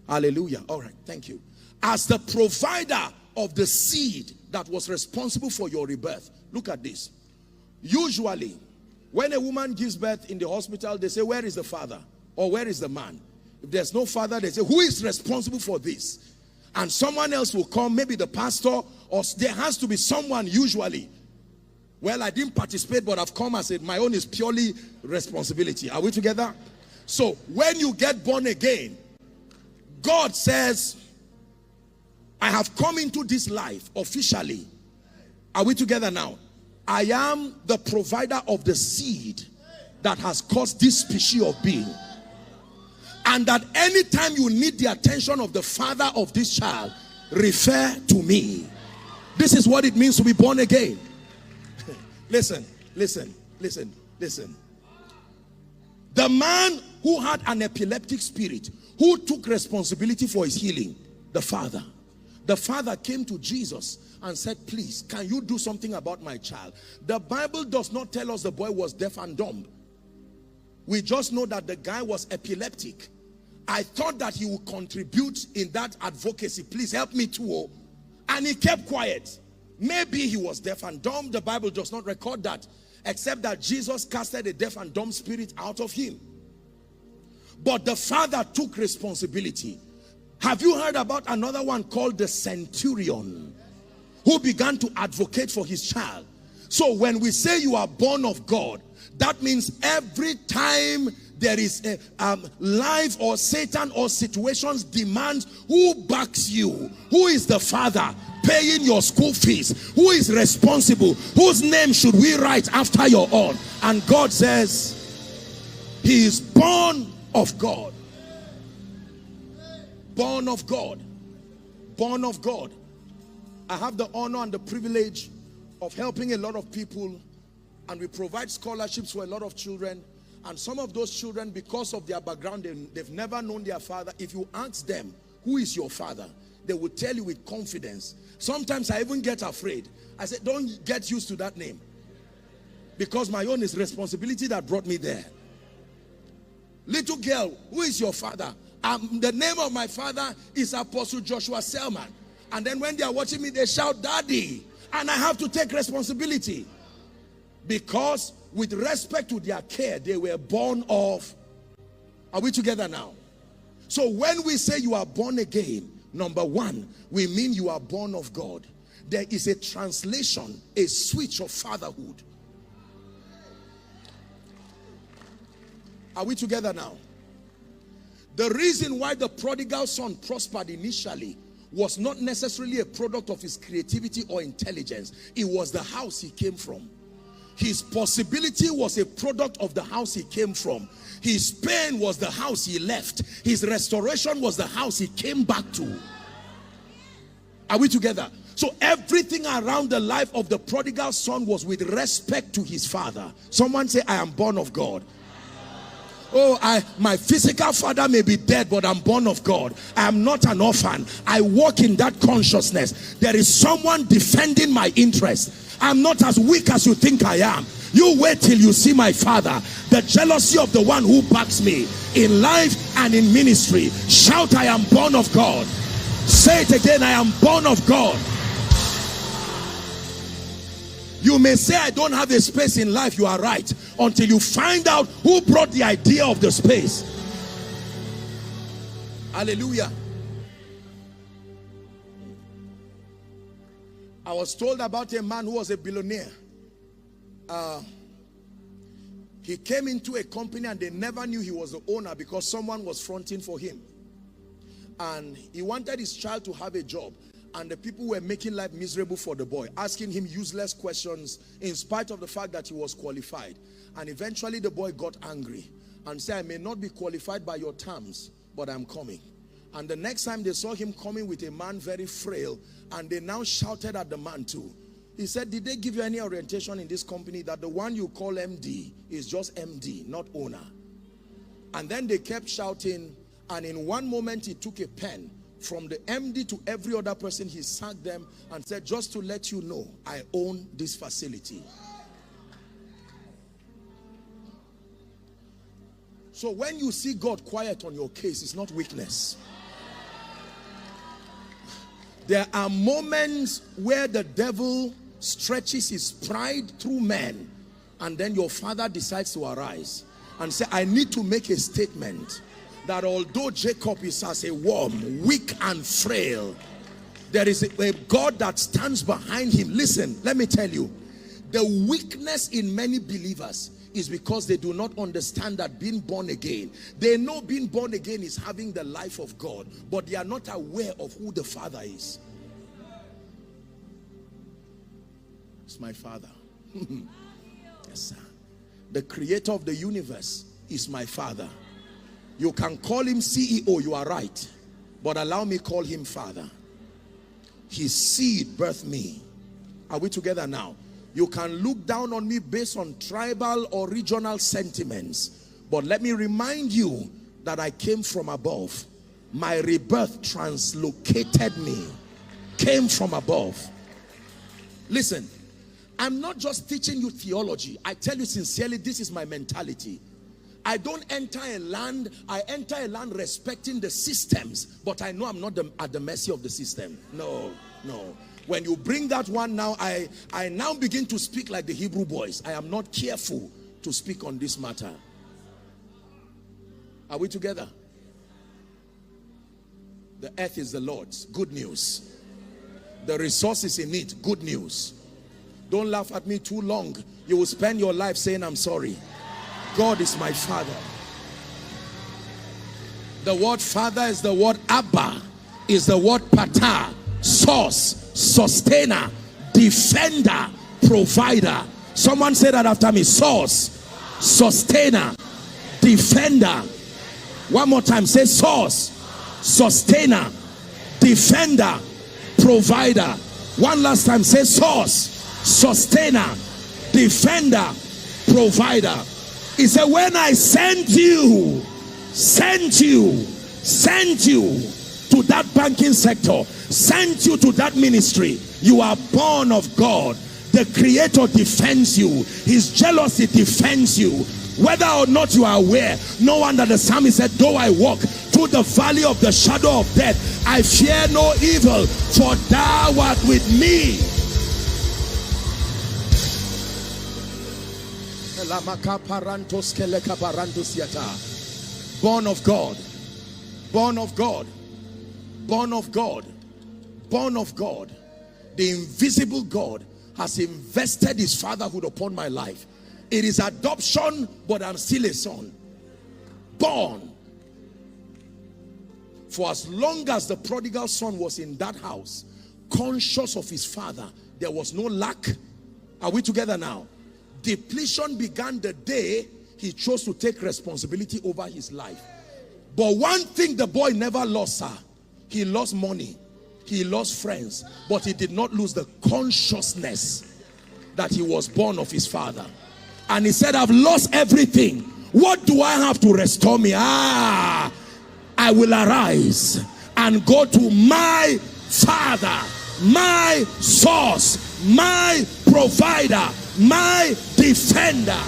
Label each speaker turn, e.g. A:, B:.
A: Hallelujah. All right, thank you. As the provider of the seed that was responsible for your rebirth. Look at this. Usually, when a woman gives birth in the hospital, they say, where is the father? Or where is the man? If there's no father, they say, who is responsible for this? And someone else will come, maybe the pastor, or there has to be someone usually. Well, I didn't participate, but I've come and said, my own is purely responsibility. Are we together? So, when you get born again, God says, I have come into this life officially. Are we together now? I am the provider of the seed that has caused this species of being. And that anytime you need the attention of the father of this child, refer to me. This is what it means to be born again. Listen, listen, listen, listen. The man who had an epileptic spirit, who took responsibility for his healing, the father came to Jesus and said, please, can you do something about my child? The Bible does not tell us the boy was deaf and dumb. We just know that the guy was epileptic. I thought that he would contribute in that advocacy. Please help me too. And he kept quiet. Maybe he was deaf and dumb. The Bible does not record that, except that Jesus casted a deaf and dumb spirit out of him. But the father took responsibility. Have you heard about another one called the centurion, who began to advocate for his child? So when we say you are born of God, that means every time there is a life or Satan or situations demands, who backs you? Who is the father paying your school fees? Who is responsible? Whose name should we write after your own? And God says, he is born of God. Born of God. Born of God. I have the honor and the privilege of helping a lot of people, and we provide scholarships for a lot of children. And some of those children, because of their background, they've never known their father. If you ask them, who is your father? They will tell you with confidence. Sometimes I even get afraid. I said, don't get used to that name, because my own is responsibility that brought me there. Little girl, who is your father? The name of my father is Apostle Joshua Selman. And then when they are watching me, they shout, Daddy. And I have to take responsibility. Because with respect to their care, they were born of. Are we together now? So when we say you are born again, number one, we mean you are born of God. There is a translation, a switch of fatherhood. Are we together now? The reason why the prodigal son prospered initially was not necessarily a product of his creativity or intelligence. It was the house he came from. His possibility was a product of the house he came from. His pain was the house he left. His restoration was the house he came back to. Are we together? So everything around the life of the prodigal son was with respect to his father. Someone say, I am born of God. Oh, my physical father may be dead, but I'm born of God. I am not an orphan. I walk in that consciousness. There is someone defending my interest. I'm not as weak as you think I am. You wait till you see my father. The jealousy of the one who backs me in life and in ministry. Shout, I am born of God. Say it again, I am born of God. You may say, I don't have a space in life. You are right. Until you find out who brought the idea of the space. Hallelujah. I was told about a man who was a billionaire. He came into a company and they never knew he was the owner because someone was fronting for him. And he wanted his child to have a job. And the people were making life miserable for the boy, asking him useless questions in spite of the fact that he was qualified. And eventually the boy got angry and said, I may not be qualified by your terms, but I'm coming. And the next time they saw him coming with a man very frail, and they now shouted at the man too. He said, did they give you any orientation in this company that the one you call MD is just MD, not owner? And then they kept shouting, and in one moment he took a pen. From the MD to every other person, he sacked them and said, just to let you know, I own this facility. So when you see God quiet on your case, it's not weakness. There are moments where the devil stretches his pride through men, and then your father decides to arise and say, I need to make a statement that although Jacob is as a worm, weak and frail, there is a God that stands behind him. Listen, let me tell you, the weakness in many believers is because they do not understand that being born again, they know being born again is having the life of God, but they are not aware of who the Father is. It's my Father. Yes, sir. The creator of the universe is my Father. You can call him CEO, you are right, but allow me call him Father. His seed birthed me. Are we together now? You can look down on me based on tribal or regional sentiments, but let me remind you that I came from above. My rebirth translocated me, came from above. Listen, I'm not just teaching you theology. I tell you sincerely, this is my mentality. I don't enter a land, I enter a land respecting the systems, but I know I'm not at the mercy of the system. No, no. When you bring that one now, I now begin to speak like the Hebrew boys. I am not careful to speak on this matter. Are we together? The earth is the Lord's. Good news. The resources in it. Good news. Don't laugh at me too long. You will spend your life saying, I'm sorry. God is my Father. The word Father is the word Abba, is the word Patah, source, sustainer, defender, provider. Someone say that after me. Source, sustainer, defender. One more time, say source, sustainer, defender, provider. One last time, say source, sustainer, defender, provider. He said, when I sent you to that banking sector, sent you to that ministry, you are born of God. The Creator defends you. His jealousy defends you. Whether or not you are aware, no wonder the psalmist said, though I walk through the valley of the shadow of death, I fear no evil, for thou art with me. Born of God, born of God, born of God, born of God. The invisible God has invested his fatherhood upon my life. It is adoption, but I'm still a son. Born. For as long as the prodigal son was in that house, conscious of his father, there was no lack. Are we together now? Depletion began the day he chose to take responsibility over his life. But one thing the boy never lost, sir. He lost money, he lost friends, but he did not lose the consciousness that he was born of his father. And he said, I've lost everything. What do I have to restore me? I will arise and go to my Father, my source, my provider, my defender.